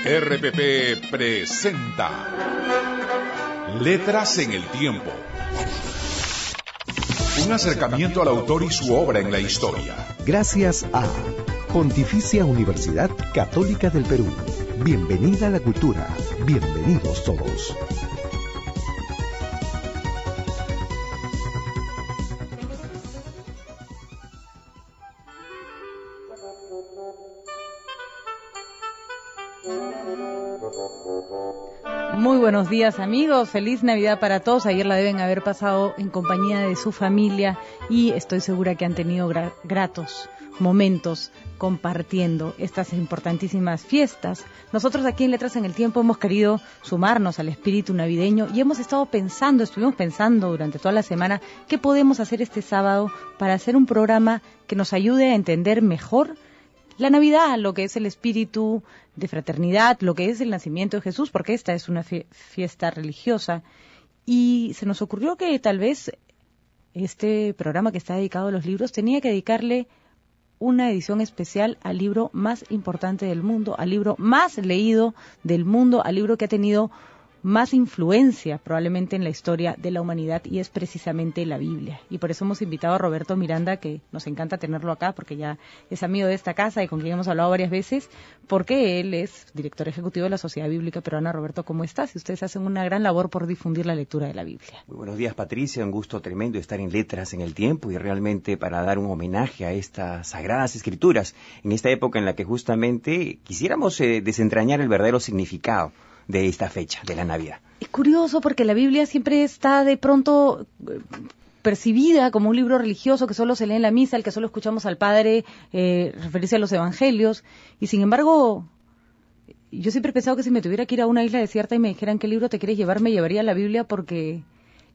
RPP presenta Letras en el Tiempo. Un acercamiento al autor y su obra en la historia. Gracias a Pontificia Universidad Católica del Perú. Bienvenida a la cultura. Bienvenidos todos. Muy buenos días, amigos, feliz Navidad para todos. Ayer la deben haber pasado en compañía de su familia y estoy segura que han tenido gratos momentos compartiendo estas importantísimas fiestas. Nosotros aquí en Letras en el Tiempo hemos querido sumarnos al espíritu navideño y estuvimos pensando durante toda la semana qué podemos hacer este sábado para hacer un programa que nos ayude a entender mejor la Navidad, lo que es el espíritu de fraternidad, lo que es el nacimiento de Jesús, porque esta es una fiesta religiosa. Y se nos ocurrió que tal vez este programa que está dedicado a los libros tenía que dedicarle una edición especial al libro más importante del mundo, al libro más leído del mundo, al libro que ha tenido más influencia probablemente en la historia de la humanidad, y es precisamente la Biblia. Y por eso hemos invitado a Roberto Miranda, que nos encanta tenerlo acá porque ya es amigo de esta casa y con quien hemos hablado varias veces, porque él es director ejecutivo de la Sociedad Bíblica Peruana. Roberto, ¿cómo estás? Y ustedes hacen una gran labor por difundir la lectura de la Biblia. Muy buenos días, Patricia, un gusto tremendo estar en Letras en el Tiempo y realmente para dar un homenaje a estas sagradas escrituras en esta época en la que justamente quisiéramos desentrañar el verdadero significado de esta fecha, de la Navidad. Es curioso porque la Biblia siempre está de pronto percibida como un libro religioso que solo se lee en la misa, al que solo escuchamos al Padre referirse a los evangelios, y sin embargo yo siempre he pensado que si me tuviera que ir a una isla desierta y me dijeran qué libro te quieres llevar, me llevaría la Biblia, porque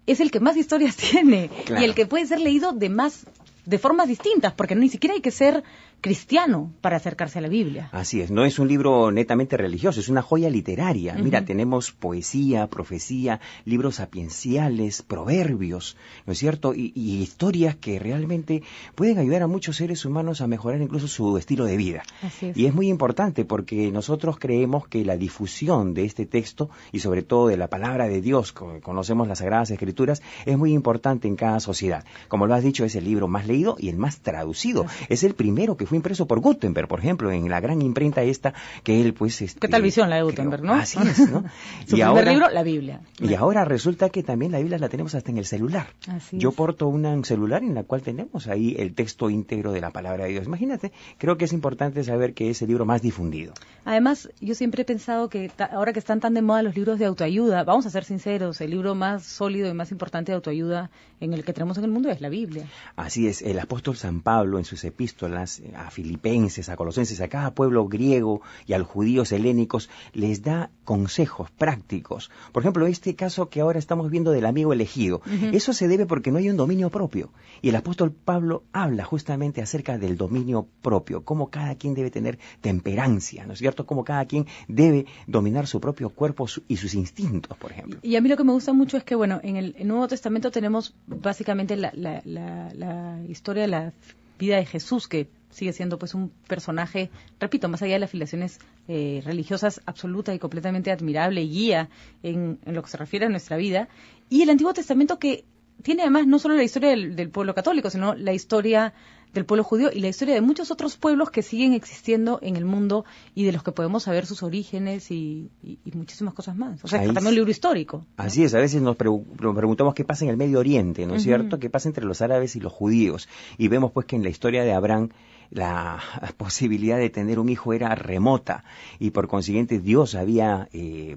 es el que más historias tiene, claro, y el que puede ser leído de formas distintas, porque ni siquiera hay que ser cristiano para acercarse a la Biblia. Así es, no es un libro netamente religioso, es una joya literaria. Mira, tenemos poesía, profecía, libros sapienciales, proverbios, ¿no es cierto? Y historias que realmente pueden ayudar a muchos seres humanos a mejorar incluso su estilo de vida. Así es. Y es muy importante porque nosotros creemos que la difusión de este texto y sobre todo de la palabra de Dios, como conocemos las Sagradas Escrituras, es muy importante en cada sociedad. Como lo has dicho, es el libro más leído y el más traducido. Es el primero que fue impreso por Gutenberg, por ejemplo, en la gran imprenta esta que él pues... ¿Qué tal visión la de Gutenberg, no? Así es, ¿no? Su primer libro, la Biblia. Y ahora resulta que también la Biblia la tenemos hasta en el celular. Yo porto un celular en la cual tenemos ahí el texto íntegro de la palabra de Dios. Imagínate, creo que es importante saber que es el libro más difundido. Además, yo siempre he pensado que ahora que están tan de moda los libros de autoayuda, vamos a ser sinceros, el libro más sólido y más importante de autoayuda en el que tenemos en el mundo es la Biblia. Así es, el apóstol San Pablo en sus epístolas a Filipenses, a Colosenses, a cada pueblo griego y a los judíos helénicos les da consejos prácticos. Por ejemplo, este caso que ahora estamos viendo del amigo elegido, eso se debe porque no hay un dominio propio. Y el apóstol Pablo habla justamente acerca del dominio propio, cómo cada quien debe tener temperancia, ¿no es cierto? Cómo cada quien debe dominar su propio cuerpo y sus instintos, por ejemplo. Y a mí lo que me gusta mucho es que, bueno, en el Nuevo Testamento tenemos básicamente la historia de la vida de Jesús, que sigue siendo pues un personaje, repito, más allá de las filiaciones religiosas, absoluta y completamente admirable y guía en lo que se refiere a nuestra vida. Y el Antiguo Testamento, que tiene además no solo la historia del pueblo católico, sino la historia del pueblo judío y la historia de muchos otros pueblos que siguen existiendo en el mundo y de los que podemos saber sus orígenes y muchísimas cosas más. O sea, es también un libro histórico, ¿no? Así es, a veces nos preguntamos qué pasa en el Medio Oriente, ¿no es cierto? ¿Qué pasa entre los árabes y los judíos? Y vemos pues que en la historia de Abraham la posibilidad de tener un hijo era remota y por consiguiente Dios había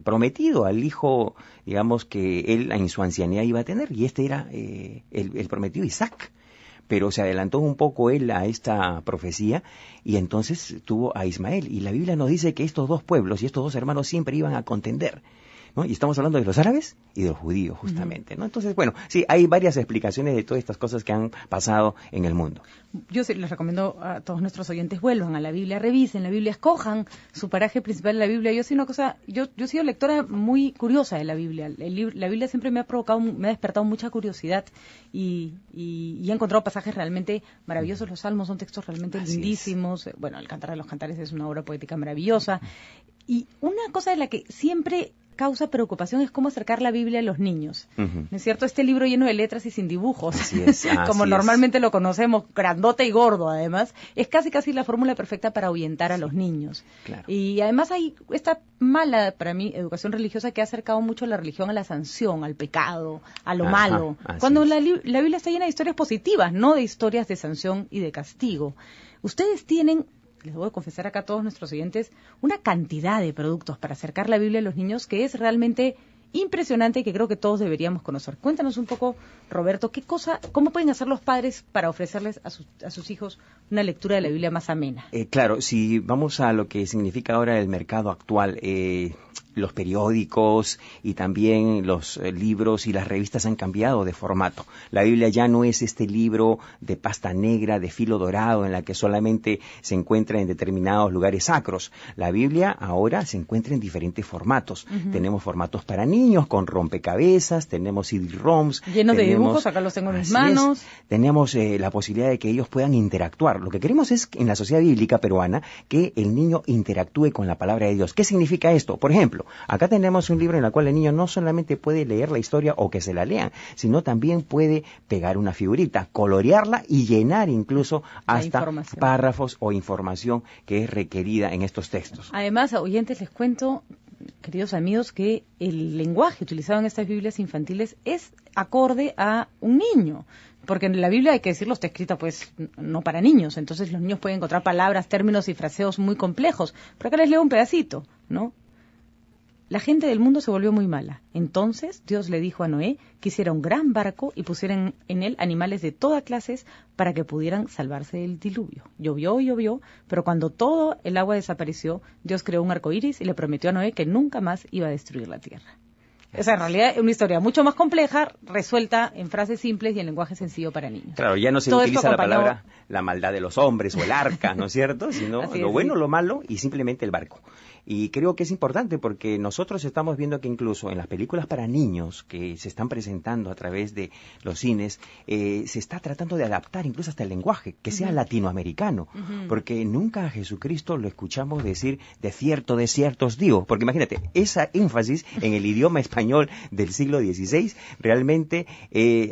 prometido al hijo, digamos, que él en su ancianidad iba a tener, y este era el prometido Isaac. Pero se adelantó un poco él a esta profecía y entonces tuvo a Ismael. Y la Biblia nos dice que estos dos pueblos y estos dos hermanos siempre iban a contender, ¿no? Y estamos hablando de los árabes y de los judíos, justamente, ¿no? Entonces, bueno, sí, hay varias explicaciones de todas estas cosas que han pasado en el mundo. Yo les recomiendo a todos nuestros oyentes, vuelvan a la Biblia, revisen la Biblia, escojan su paraje principal en la Biblia. Yo he sido lectora muy curiosa de la Biblia. La Biblia siempre me ha despertado mucha curiosidad y he encontrado pasajes realmente maravillosos. Los Salmos son textos realmente lindísimos. Bueno, el Cantar de los Cantares es una obra poética maravillosa. Y una cosa de la que siempre causa preocupación es cómo acercar la Biblia a los niños. ¿No es cierto? Este libro lleno de letras y sin dibujos, como normalmente lo conocemos, grandote y gordo además, es casi la fórmula perfecta para ahuyentar a los niños. Claro. Y además hay esta mala, para mí, educación religiosa que ha acercado mucho la religión a la sanción, al pecado, a lo malo, cuando la Biblia está llena de historias positivas, no de historias de sanción y de castigo. Ustedes tienen, les voy a confesar acá a todos nuestros oyentes, una cantidad de productos para acercar la Biblia a los niños que es realmente impresionante y que creo que todos deberíamos conocer. Cuéntanos un poco, Roberto, cómo pueden hacer los padres para ofrecerles a sus hijos una lectura de la Biblia más amena. Claro, si vamos a lo que significa ahora el mercado actual, los periódicos y también los libros y las revistas han cambiado de formato. La Biblia ya no es este libro de pasta negra, de filo dorado, en la que solamente se encuentra en determinados lugares sacros. La Biblia ahora se encuentra en diferentes formatos. Tenemos formatos para niños con rompecabezas, tenemos CD-ROMs. Llenos de dibujos, acá los tengo en mis manos. Tenemos la posibilidad de que ellos puedan interactuar. Lo que queremos es, en la sociedad bíblica peruana, que el niño interactúe con la palabra de Dios. ¿Qué significa esto? Por ejemplo, acá tenemos un libro en el cual el niño no solamente puede leer la historia o que se la lean, sino también puede pegar una figurita, colorearla y llenar incluso hasta párrafos o información que es requerida en estos textos. Además, a oyentes les cuento, queridos amigos, que el lenguaje utilizado en estas Biblias infantiles es acorde a un niño. Porque en la Biblia, hay que decirlo, está escrita pues no para niños, entonces los niños pueden encontrar palabras, términos y fraseos muy complejos. Pero acá les leo un pedacito, ¿no? La gente del mundo se volvió muy mala. Entonces Dios le dijo a Noé que hiciera un gran barco y pusieran en él animales de toda clase para que pudieran salvarse del diluvio. Llovió y llovió, pero cuando todo el agua desapareció, Dios creó un arco iris y le prometió a Noé que nunca más iba a destruir la tierra. O sea, en realidad es una historia mucho más compleja, resuelta en frases simples y en lenguaje sencillo para niños. Claro, ya no se utiliza la palabra la maldad de los hombres o el arca, ¿no es cierto? Sino lo bueno, lo malo y simplemente el barco. Y creo que es importante porque nosotros estamos viendo que incluso en las películas para niños que se están presentando a través de los cines, se está tratando de adaptar incluso hasta el lenguaje, que sea latinoamericano, porque nunca a Jesucristo lo escuchamos decir de ciertos digo, porque imagínate, esa énfasis en el idioma español del siglo XVI realmente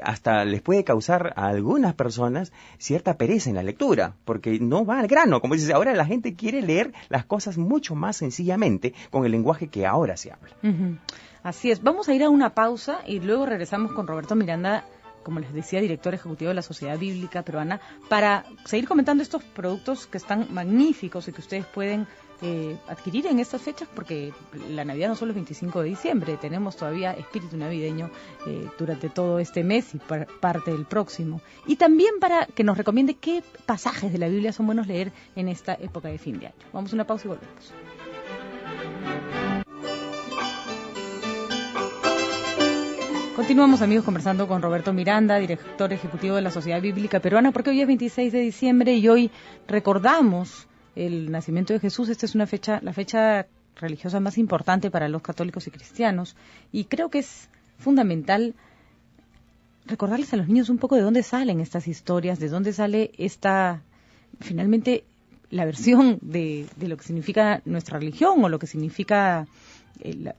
hasta les puede causar a algunas personas cierta pereza en la lectura, porque no va al grano, como dices, ahora la gente quiere leer las cosas mucho más sencillamente con el lenguaje que ahora se habla. Así es, vamos a ir a una pausa y luego regresamos con Roberto Miranda, como les decía, director ejecutivo de la Sociedad Bíblica Peruana, para seguir comentando estos productos que están magníficos y que ustedes pueden adquirir en estas fechas, porque la Navidad no solo es 25 de diciembre, tenemos todavía espíritu navideño durante todo este mes y parte del próximo. Y también para que nos recomiende qué pasajes de la Biblia son buenos leer en esta época de fin de año. Vamos a una pausa y volvemos. Continuamos, amigos, conversando con Roberto Miranda, director ejecutivo de la Sociedad Bíblica Peruana, porque hoy es 26 de diciembre y hoy recordamos el nacimiento de Jesús. Esta es la fecha religiosa más importante para los católicos y cristianos, y creo que es fundamental recordarles a los niños un poco de dónde salen estas historias, de dónde sale finalmente, la versión de lo que significa nuestra religión o lo que significa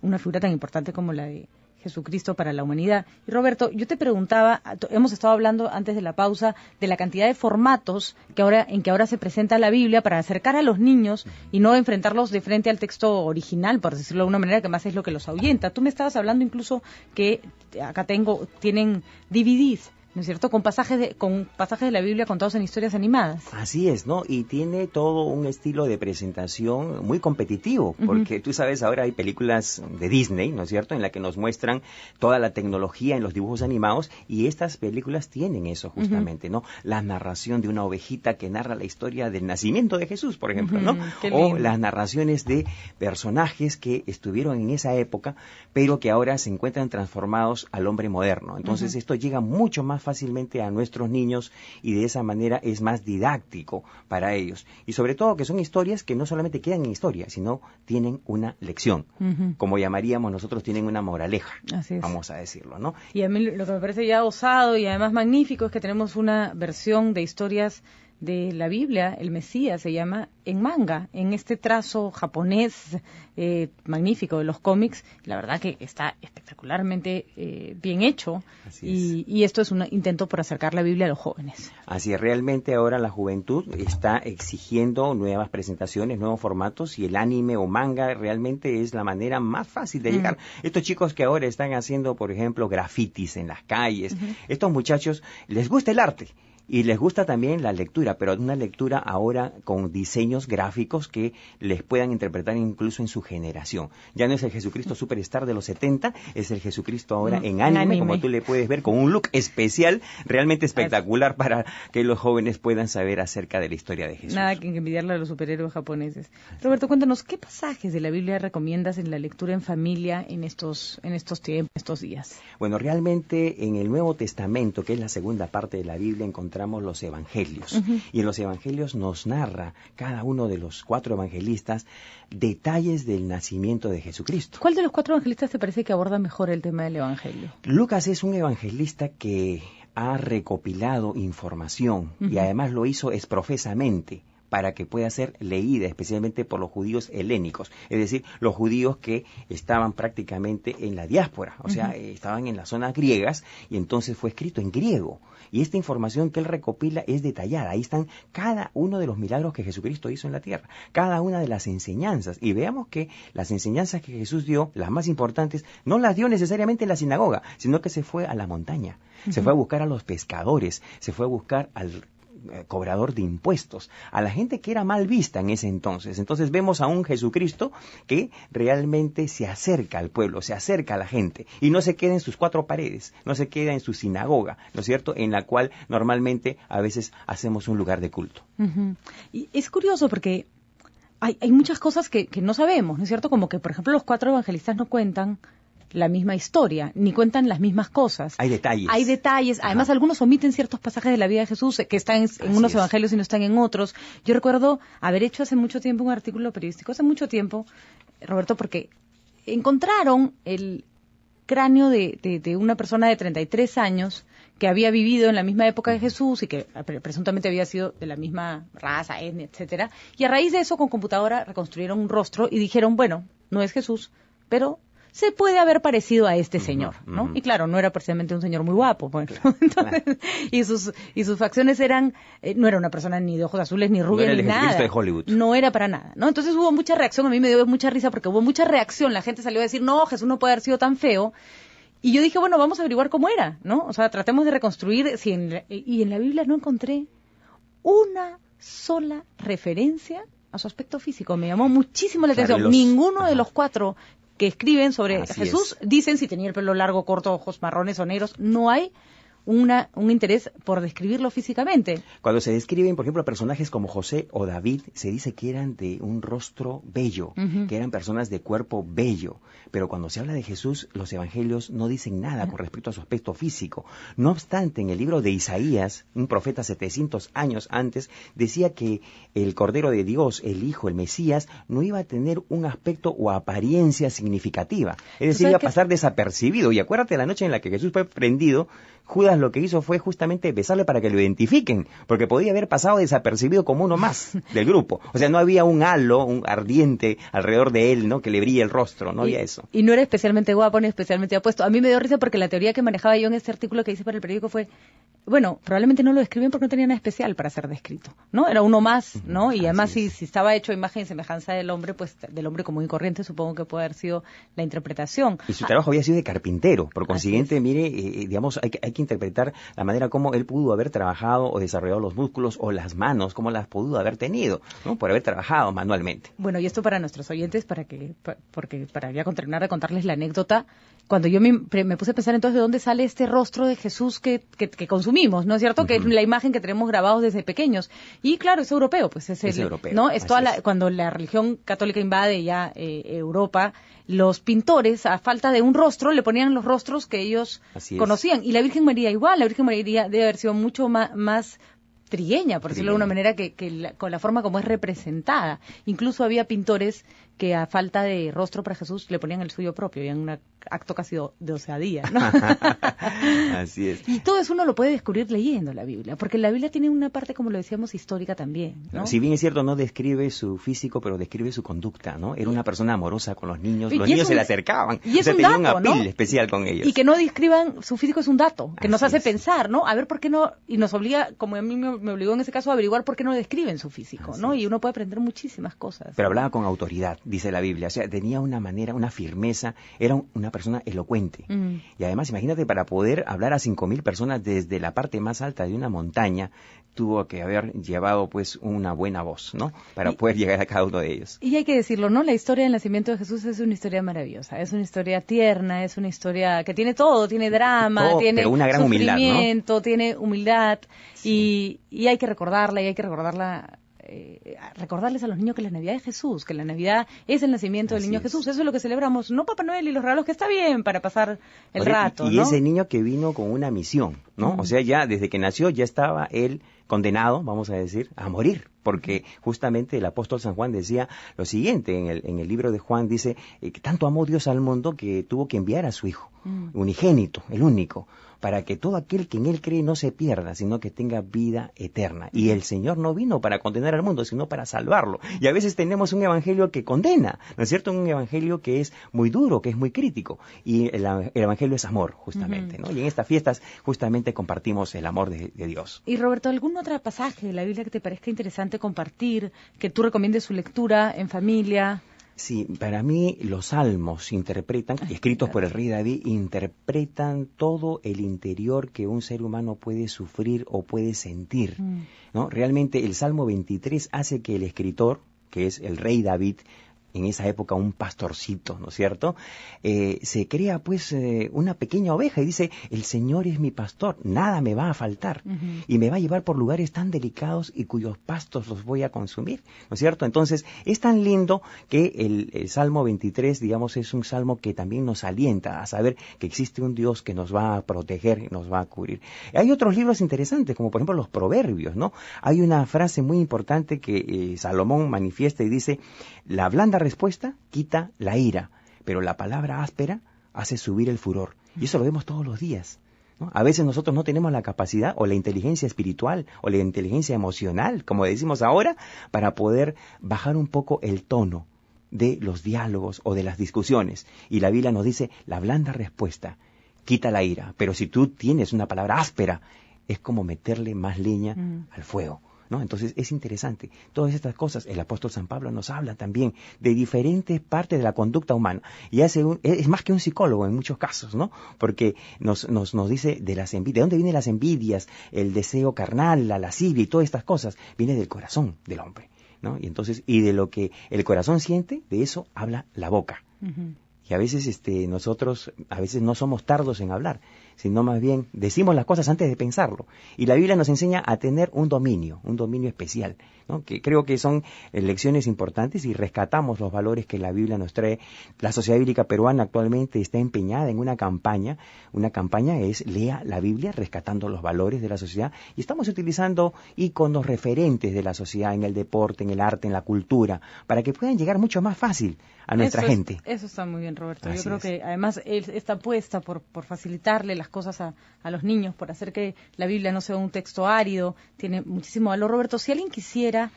una figura tan importante como la de Jesucristo para la humanidad. Y Roberto, yo te preguntaba, hemos estado hablando antes de la pausa de la cantidad de formatos en que ahora se presenta la Biblia para acercar a los niños y no enfrentarlos de frente al texto original, por decirlo de alguna manera, que más es lo que los ahuyenta. Tú me estabas hablando incluso que acá tienen DVDs, ¿no es cierto?, con pasajes de la Biblia contados en historias animadas. Así es, ¿no? Y tiene todo un estilo de presentación muy competitivo, porque tú sabes, ahora hay películas de Disney, ¿no es cierto?, en la que nos muestran toda la tecnología en los dibujos animados, y estas películas tienen eso justamente, ¿no? La narración de una ovejita que narra la historia del nacimiento de Jesús, por ejemplo, ¿no? O las narraciones de personajes que estuvieron en esa época, pero que ahora se encuentran transformados al hombre moderno. Entonces esto llega mucho más fácilmente a nuestros niños y de esa manera es más didáctico para ellos. Y sobre todo que son historias que no solamente quedan en historia, sino tienen una lección. Como llamaríamos nosotros, tienen una moraleja, vamos a decirlo, ¿no? Y a mí lo que me parece ya osado y además magnífico es que tenemos una versión de historias de la Biblia, el Mesías, se llama en manga, en este trazo japonés magnífico de los cómics. La verdad que está espectacularmente bien hecho, y esto es un intento por acercar la Biblia a los jóvenes. Así es, realmente ahora la juventud está exigiendo nuevas presentaciones, nuevos formatos, y el anime o manga realmente es la manera más fácil de llegar. Estos chicos que ahora están haciendo, por ejemplo, grafitis en las calles, estos muchachos les gusta el arte. Y les gusta también la lectura, pero una lectura ahora con diseños gráficos que les puedan interpretar incluso en su generación. Ya no es el Jesucristo Superstar de los 70, es el Jesucristo ahora en anime, como tú le puedes ver, con un look especial, realmente espectacular para que los jóvenes puedan saber acerca de la historia de Jesús. Nada que envidiarle a los superhéroes japoneses. Roberto, cuéntanos, ¿qué pasajes de la Biblia recomiendas en la lectura en familia en estos tiempos, estos días? Bueno, realmente en el Nuevo Testamento, que es la segunda parte de la Biblia, encontramos los evangelios. Y en los evangelios nos narra cada uno de los 4 evangelistas detalles del nacimiento de Jesucristo. ¿Cuál de los 4 evangelistas te parece que aborda mejor el tema del evangelio? Lucas es un evangelista que ha recopilado información y además lo hizo exprofesamente para que pueda ser leída, especialmente por los judíos helénicos, es decir, los judíos que estaban prácticamente en la diáspora, o sea, estaban en las zonas griegas, y entonces fue escrito en griego. Y esta información que él recopila es detallada. Ahí están cada uno de los milagros que Jesucristo hizo en la tierra, cada una de las enseñanzas. Y veamos que las enseñanzas que Jesús dio, las más importantes, no las dio necesariamente en la sinagoga, sino que se fue a la montaña, se fue a buscar a los pescadores, se fue a buscar al cobrador de impuestos, a la gente que era mal vista en ese entonces. Entonces vemos a un Jesucristo que realmente se acerca al pueblo, se acerca a la gente, y no se queda en sus 4 paredes, no se queda en su sinagoga, ¿no es cierto?, en la cual normalmente a veces hacemos un lugar de culto. Y es curioso porque hay muchas cosas que no sabemos, ¿no es cierto? Como que, por ejemplo, los 4 evangelistas no cuentan la misma historia, ni cuentan las mismas cosas. Hay detalles. Hay detalles. Además, algunos omiten ciertos pasajes de la vida de Jesús que están en unos evangelios y no están en otros. Yo recuerdo haber hecho hace mucho tiempo un artículo periodístico, hace mucho tiempo, Roberto, porque encontraron el cráneo de una persona de 33 años que había vivido en la misma época de Jesús y que presuntamente había sido de la misma raza, etnia, etcétera. Y a raíz de eso, con computadora, reconstruyeron un rostro y dijeron, bueno, no es Jesús, pero se puede haber parecido a este señor, ¿no? Y claro, no era precisamente un señor muy guapo, bueno. Entonces, y sus facciones eran, no era una persona ni de ojos azules, ni rubia, ni nada. De Hollywood. No era para nada, ¿no? Entonces hubo mucha reacción, a mí me dio mucha risa porque hubo mucha reacción, la gente salió a decir, no, Jesús no puede haber sido tan feo. Y yo dije, bueno, vamos a averiguar cómo era, ¿no? O sea, tratemos de reconstruir, y en la Biblia no encontré una sola referencia a su aspecto físico. Me llamó muchísimo la atención. Ninguno de los 4 que escriben sobre Jesús dicen si tenía el pelo largo, corto, ojos marrones o negros. No hay un interés por describirlo físicamente. Cuando se describen, por ejemplo, personajes como José o David, se dice que eran de un rostro bello, que eran personas de cuerpo bello. Pero cuando se habla de Jesús, los evangelios no dicen nada con respecto a su aspecto físico. No obstante, en el libro de Isaías, un profeta 700 años antes, decía que el Cordero de Dios, el Hijo, el Mesías, no iba a tener un aspecto o apariencia significativa. Es decir, iba a pasar desapercibido. Y acuérdate de la noche en la que Jesús fue prendido, Judas lo que hizo fue justamente besarle para que lo identifiquen, porque podía haber pasado desapercibido como uno más del grupo. O sea, no había un halo, un ardiente alrededor de él, ¿no?, que le brille el rostro, no había eso. Y no era especialmente guapo ni especialmente apuesto. A mí me dio risa porque la teoría que manejaba yo en este artículo que hice para el periódico fue, bueno, probablemente no lo describen porque no tenía nada especial para ser descrito, ¿no? Era uno más, ¿no? Y además si estaba hecho a imagen y semejanza del hombre, pues del hombre común y corriente, supongo que puede haber sido la interpretación. Y su trabajo había sido de carpintero, por consiguiente, mire, digamos, hay que interpretar la manera como él pudo haber trabajado o desarrollado los músculos o las manos, cómo las pudo haber tenido, ¿no?, por haber trabajado manualmente. Bueno, y esto para nuestros oyentes, porque para ya terminar de contarles la anécdota, cuando yo me puse a pensar entonces de dónde sale este rostro de Jesús que consumimos, ¿no es cierto? Que es la imagen que tenemos grabados desde pequeños. Y claro, es europeo, pues es europeo, ¿no? Es toda cuando la religión católica invade ya Europa, los pintores, a falta de un rostro, le ponían los rostros que ellos conocían. Y la Virgen María igual, la Virgen María debe haber sido mucho más trigueña, por decirlo de alguna manera, con la forma como es representada. Incluso había pintores que a falta de rostro para Jesús le ponían el suyo propio, había una acto casi de osadía, ¿no? Así es. Y todo eso uno lo puede descubrir leyendo la Biblia, porque la Biblia tiene una parte, como lo decíamos, histórica también, ¿no? Si bien es cierto, no describe su físico, pero describe su conducta, ¿no? Era una persona amorosa con los niños se le acercaban, y es tenía dato, un apil, ¿no? especial con ellos. Y que no describan su físico es un dato, que nos hace es. pensar, ¿no? A ver por qué no, y nos obliga, como a mí me obligó en ese caso a averiguar por qué no describen su físico, ¿no? Y uno puede aprender muchísimas cosas. Pero hablaba con autoridad, dice la Biblia, o sea, tenía una manera, una firmeza, era una persona elocuente. Y además, imagínate, para poder hablar a 5.000 personas desde la parte más alta de una montaña, tuvo que haber llevado pues una buena voz, ¿no? Para poder llegar a cada uno de ellos. Y hay que decirlo, ¿no? La historia del nacimiento de Jesús es una historia maravillosa, es una historia tierna, es una historia que tiene todo, tiene drama, tiene pero una gran sufrimiento, humildad, ¿no? Tiene humildad, Sí. y hay que recordarla, recordarles a los niños que la Navidad es Jesús, que la Navidad es el nacimiento del niño Jesús. Eso es lo que celebramos, no Papá Noel y los regalos, que está bien para pasar el rato, y ¿no? ese niño que vino con una misión, ¿no? O sea, ya desde que nació ya estaba él condenado, vamos a decir, a morir, porque justamente el apóstol San Juan decía lo siguiente, en el libro de Juan dice que tanto amó Dios al mundo que tuvo que enviar a su Hijo, unigénito, el único, para que todo aquel que en Él cree no se pierda, sino que tenga vida eterna. Y el Señor no vino para condenar al mundo, sino para salvarlo. Y a veces tenemos un evangelio que condena, ¿no es cierto? Un evangelio que es muy duro, que es muy crítico. Y el evangelio es amor, justamente, ¿no? Y en estas fiestas justamente compartimos el amor de Dios. Y Roberto, ¿algún otro pasaje de la Biblia que te parezca interesante compartir, que tú recomiendes su lectura en familia? Sí, para mí los salmos interpretan, escritos por el rey David, interpretan todo el interior que un ser humano puede sufrir o puede sentir, ¿no? Realmente el Salmo 23 hace que el escritor, que es el rey David, en esa época un pastorcito, ¿no es cierto? Se crea pues una pequeña oveja y dice, el Señor es mi pastor, nada me va a faltar y me va a llevar por lugares tan delicados y cuyos pastos los voy a consumir, ¿no es cierto? Entonces es tan lindo que el Salmo 23, digamos, es un salmo que también nos alienta a saber que existe un Dios que nos va a proteger, nos va a cubrir. Hay otros libros interesantes, como por ejemplo los Proverbios, ¿no? Hay una frase muy importante que Salomón manifiesta y dice, la blanda respuesta quita la ira, pero la palabra áspera hace subir el furor. Y eso lo vemos todos los días, ¿no? A veces nosotros no tenemos la capacidad o la inteligencia espiritual o la inteligencia emocional, como decimos ahora, para poder bajar un poco el tono de los diálogos o de las discusiones. Y la Biblia nos dice, la blanda respuesta quita la ira, pero si tú tienes una palabra áspera, es como meterle más leña al fuego, ¿no? Entonces es interesante. Todas estas cosas, el apóstol San Pablo nos habla también de diferentes partes de la conducta humana. Y es más que un psicólogo en muchos casos, ¿no? Porque nos dice de las envidias. ¿De dónde vienen las envidias? El deseo carnal, la lascivia y todas estas cosas. Viene del corazón del hombre, ¿no? Y entonces, y de lo que el corazón siente, de eso habla la boca. Y a veces nosotros a veces no somos tardos en hablar, sino más bien decimos las cosas antes de pensarlo. Y la Biblia nos enseña a tener un dominio especial, ¿no? Que creo que son lecciones importantes y rescatamos los valores que la Biblia nos trae. La Sociedad Bíblica Peruana actualmente está empeñada en una campaña es Lea la Biblia, rescatando los valores de la sociedad, y estamos utilizando íconos referentes de la sociedad en el deporte, en el arte, en la cultura, para que puedan llegar mucho más fácil a nuestra gente. Eso está muy bien, Roberto. Así Yo creo es. que además esta apuesta por facilitarle las cosas a los niños, por hacer que la Biblia no sea un texto árido, tiene muchísimo valor. Roberto, si alguien quisiera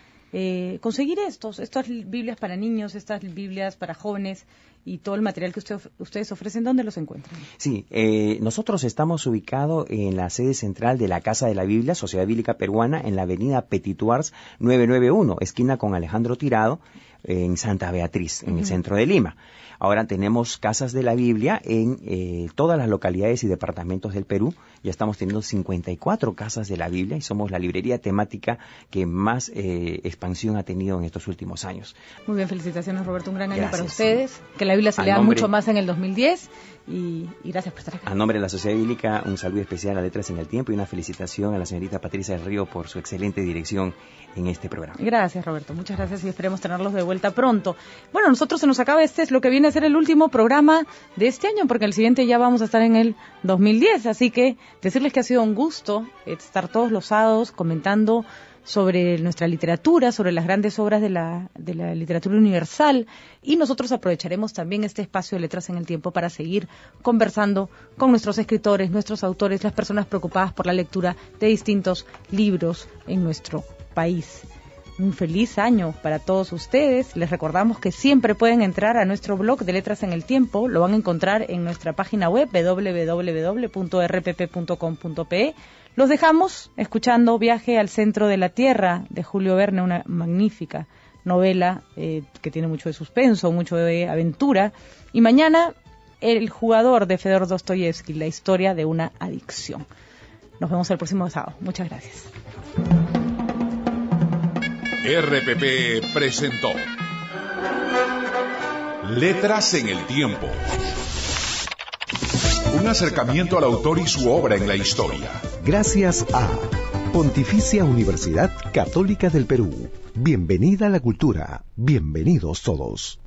conseguir estas Biblias para niños, estas Biblias para jóvenes y todo el material que ustedes ofrecen, ¿dónde los encuentran? Sí, nosotros estamos ubicados en la sede central de la Casa de la Biblia, Sociedad Bíblica Peruana, en la avenida Petituars 991, esquina con Alejandro Tirado, en Santa Beatriz, en el centro de Lima. Ahora tenemos casas de la Biblia en todas las localidades y departamentos del Perú. Ya estamos teniendo 54 casas de la Biblia y somos la librería temática que más expansión ha tenido en estos últimos años. Muy bien, felicitaciones, Roberto. Un gran año Gracias. para ustedes. Que la Biblia se lea mucho más en el 2010 y gracias por estar acá. A nombre de la Sociedad Bíblica, un saludo especial a Letras en el Tiempo y una felicitación a la señorita Patricia del Río por su excelente dirección en este programa. Gracias, Roberto. Muchas gracias y esperemos tenerlos de vuelta pronto. Bueno, nosotros se nos acaba es lo que viene a ser el último programa de este año, porque el siguiente ya vamos a estar en el 2010. Así que decirles que ha sido un gusto estar todos los sábados comentando sobre nuestra literatura, sobre las grandes obras de la literatura universal, y nosotros aprovecharemos también este espacio de Letras en el Tiempo para seguir conversando con nuestros escritores, nuestros autores, las personas preocupadas por la lectura de distintos libros en nuestro país. Un feliz año para todos ustedes. Les recordamos que siempre pueden entrar a nuestro blog de Letras en el Tiempo. Lo van a encontrar en nuestra página web www.rpp.com.pe. Los dejamos escuchando Viaje al Centro de la Tierra de Julio Verne, una magnífica novela que tiene mucho de suspenso, mucho de aventura. Y mañana, El jugador de Fedor Dostoyevsky, la historia de una adicción. Nos vemos el próximo sábado. Muchas gracias. RPP presentó Letras en el Tiempo. Un acercamiento al autor y su obra en la historia. Gracias a Pontificia Universidad Católica del Perú. Bienvenida a la cultura. Bienvenidos todos.